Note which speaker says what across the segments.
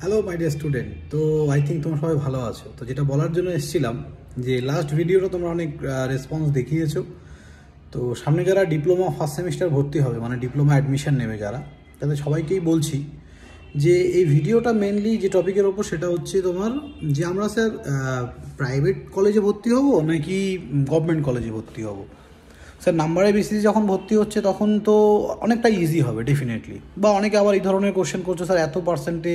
Speaker 1: Hello my dear student. তো I think তোমরা সবাই ভালো আছো। তো যেটা বলার জন্য এসেছিলাম যে লাস্ট ভিডিওটা তোমরা অনেক রেসপন্স দেখিয়েছো। তো সামনে যারা ডিপ্লোমা ফার্স্ট সেমিস্টার ভর্তি হবে, মানে ডিপ্লোমা অ্যাডমিশন নেবে যারা, তাদের সবাইকেই বলছি যে এই ভিডিওটা মেনলি যে টপিকের ওপর সেটা হচ্ছে তোমার যে আমরা স্যার প্রাইভেট কলেজে ভর্তি হব নাকি গভর্নমেন্ট কলেজে ভর্তি হব। স্যার নাম্বারের বেসিসে যখন ভর্তি হচ্ছে তখন তো অনেকটা ইজি হবে ডেফিনেটলি, বা অনেকে আবার এই ধরনের কোশ্চেন করছে, স্যার এত পার্সেন্টে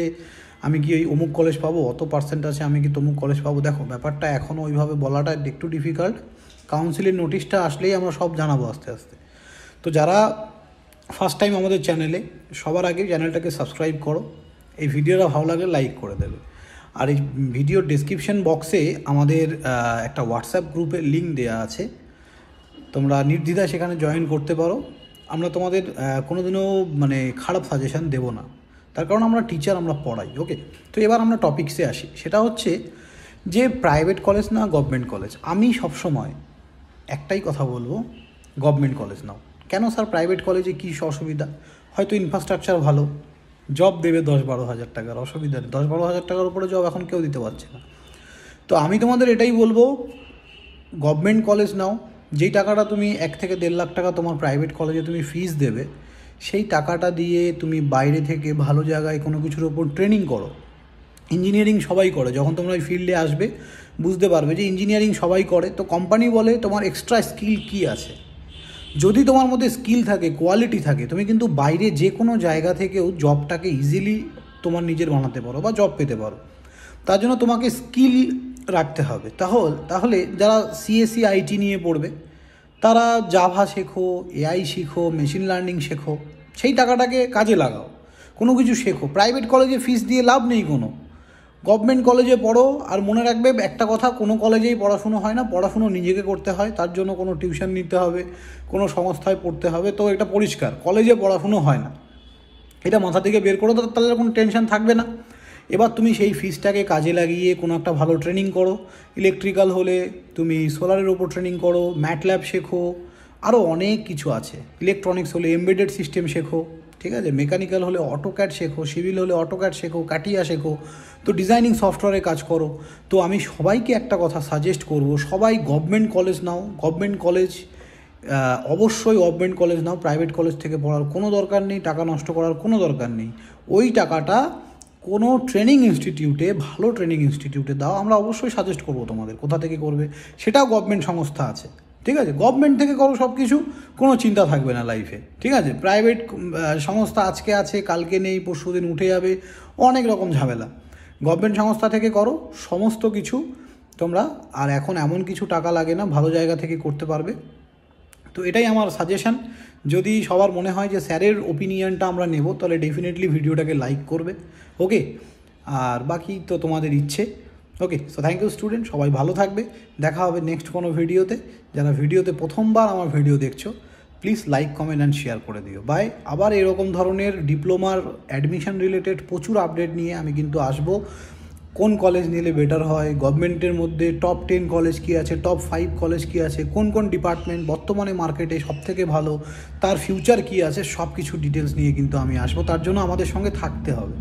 Speaker 1: আমি কি ওই অমুক কলেজ পাবো, অত পার্সেন্ট আছে আমি কি তমুক কলেজ পাবো। দেখো ব্যাপারটা এখনও ওইভাবে বলাটা একটু ডিফিকাল্ট। কাউন্সিলের নোটিশটা আসলেই আমরা সব জানাবো আস্তে আস্তে। তো যারা ফার্স্ট টাইম আমাদের চ্যানেলে, সবার আগে চ্যানেলটাকে সাবস্ক্রাইব করো, এই ভিডিওটা ভালো লাগলে লাইক করে দেবে। আর এই ভিডিওর ডেসক্রিপশন বক্সে আমাদের একটা হোয়াটসঅ্যাপ গ্রুপের লিঙ্ক দেওয়া আছে, তোমরা নির্দ্বিধায় সেখানে জয়েন করতে পারো। আমরা তোমাদের কোনোদিনও মানে খারাপ সাজেশান দেবো না, তার কারণ আমরা টিচার, আমরা পড়াই। ওকে, তো এবার আমরা টপিক্সে আসি। সেটা হচ্ছে যে প্রাইভেট কলেজ না গভর্নমেন্ট কলেজ। আমি সবসময় একটাই কথা বলবো, গভর্নমেন্ট কলেজ নাও। কেন স্যার প্রাইভেট কলেজে কী অসুবিধা? হয়তো ইনফ্রাস্ট্রাকচার ভালো, জব দেবে 10-12 হাজার টাকার, অসুবিধা নেই। 10-12 হাজার টাকার উপরে জব এখন কেউ দিতে পারছে না। তো আমি তোমাদের এটাই বলবো, গভর্নমেন্ট কলেজ নাও। যেই টাকাটা তুমি 1 থেকে 1.5 লাখ টাকা তোমার প্রাইভেট কলেজে তুমি ফিস দেবে, সেই টাকাটা দিয়ে তুমি বাইরে থেকে ভালো জায়গায় কোনো কিছুর ওপর ট্রেনিং করো। ইঞ্জিনিয়ারিং সবাই করে, যখন তোমরা ওই ফিল্ডে আসবে বুঝতে পারবে যে ইঞ্জিনিয়ারিং সবাই করে। তো কোম্পানি বলে তোমার এক্সট্রা স্কিল কী আছে। যদি তোমার মধ্যে স্কিল থাকে, কোয়ালিটি থাকে, তুমি কিন্তু বাইরে যে কোনো জায়গা থেকেও জবটাকে ইজিলি তোমার নিজের বানাতে পারো বা জব পেতে পারো। তার জন্য তোমাকে স্কিল রাখতে হবে। তাহলে যারা সিএসসি আইটি নিয়ে পড়বে তারা জাভা শেখো, এআই শেখো, মেশিন লার্নিং শেখো, সেই টাকাটাকে কাজে লাগাও, কোনো কিছু শেখো। প্রাইভেট কলেজে ফিস দিয়ে লাভ নেই কোনো। গভর্নমেন্ট কলেজে পড়ো। আর মনে রাখবে একটা কথা, কোনো কলেজেই পড়াশুনো হয় না, পড়াশুনো নিজেকে করতে হয়। তার জন্য কোনো টিউশন নিতে হবে, কোনো সংস্থায় পড়তে হবে। তো এটা পরিষ্কার, কলেজে পড়াশুনো হয় না, এটা মাথা থেকে বের করো। তাহলে কোনো টেনশন থাকবে না। এবার তুমি সেই ফিসটাকে কাজে লাগিয়ে কোনো একটা ভালো ট্রেনিং করো। ইলেকট্রিক্যাল হলে তুমি সোলারের ওপর ট্রেনিং করো, ম্যাটল্যাব শেখো, আরও অনেক কিছু আছে। ইলেকট্রনিক্স হলে এমবেডেড সিস্টেম শেখো, ঠিক আছে। মেকানিক্যাল হলে অটোক্যাড শেখো, সিভিল হলে অটোক্যাড শেখো, কাটিয়া শেখো। তো ডিজাইনিং সফটওয়্যারে কাজ করো। তো আমি সবাইকে একটা কথা সাজেস্ট করব, সবাই গভর্নমেন্ট কলেজ নাও। গভর্নমেন্ট কলেজ অবশ্যই গভর্নমেন্ট কলেজ নাও। প্রাইভেট কলেজ থেকে পড়ার কোনো দরকার নেই, টাকা নষ্ট করার কোনো দরকার নেই। ওই টাকাটা কোনো ট্রেনিং ইনস্টিটিউটে, ভালো ট্রেনিং ইনস্টিটিউটে দাও। আমরা অবশ্যই সাজেস্ট করবো তোমাদের, কোথা থেকে করবে সেটাও গভর্নমেন্ট সংস্থা আছে, ঠিক আছে। গভর্নমেন্ট থেকে করো সব কিছু, কোনো চিন্তা থাকবে না লাইফে, ঠিক আছে। প্রাইভেট সংস্থা আজকে আছে, কালকে নেই, পরশু দিন উঠে যাবে, অনেক রকম ঝামেলা। গভর্নমেন্ট সংস্থা থেকে করো সমস্ত কিছু তোমরা। আর এখন এমন কিছু টাকা লাগে না, ভালো জায়গা থেকে করতে পারবে। তো এটাই আমার সাজেশান। যদি সবার মনে হয় যে স্যারের ওপিনিয়নটা আমরা নেব, তাহলে ডেফিনেটলি ভিডিওটাকে লাইক করবে। ওকে, আর বাকি তো তোমাদের ইচ্ছে। ওকে, সো থ্যাংক ইউ স্টুডেন্ট, সবাই ভালো থাকবে। দেখা হবে নেক্সট কোনো ভিডিওতে। যারা ভিডিওতে প্রথমবার আমার ভিডিও দেখছো, please like, comment and share করে দিও। বাই। আবার এরকম ধরনের ডিপ্লোমার অ্যাডমিশন রিলেটেড প্রচুর আপডেট নিয়ে আমি কিন্তু আসবো। কোন কলেজ নিলে বেটার হয়, গভর্নমেন্টের মধ্যে টপ 10 কলেজ কী আছে, টপ 5 কলেজ কী আছে, কোন কোন ডিপার্টমেন্ট বর্তমানে মার্কেটে সবথেকে ভালো, তার ফিউচার কী আছে, সব কিছু ডিটেলস নিয়ে কিন্তু আমি আসবো। তার জন্য আমাদের সঙ্গে থাকতে হবে।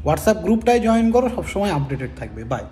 Speaker 1: হোয়াটসঅ্যাপ গ্রুপটায় জয়েন করো, সবসময় আপডেটেড থাকবে। বাই।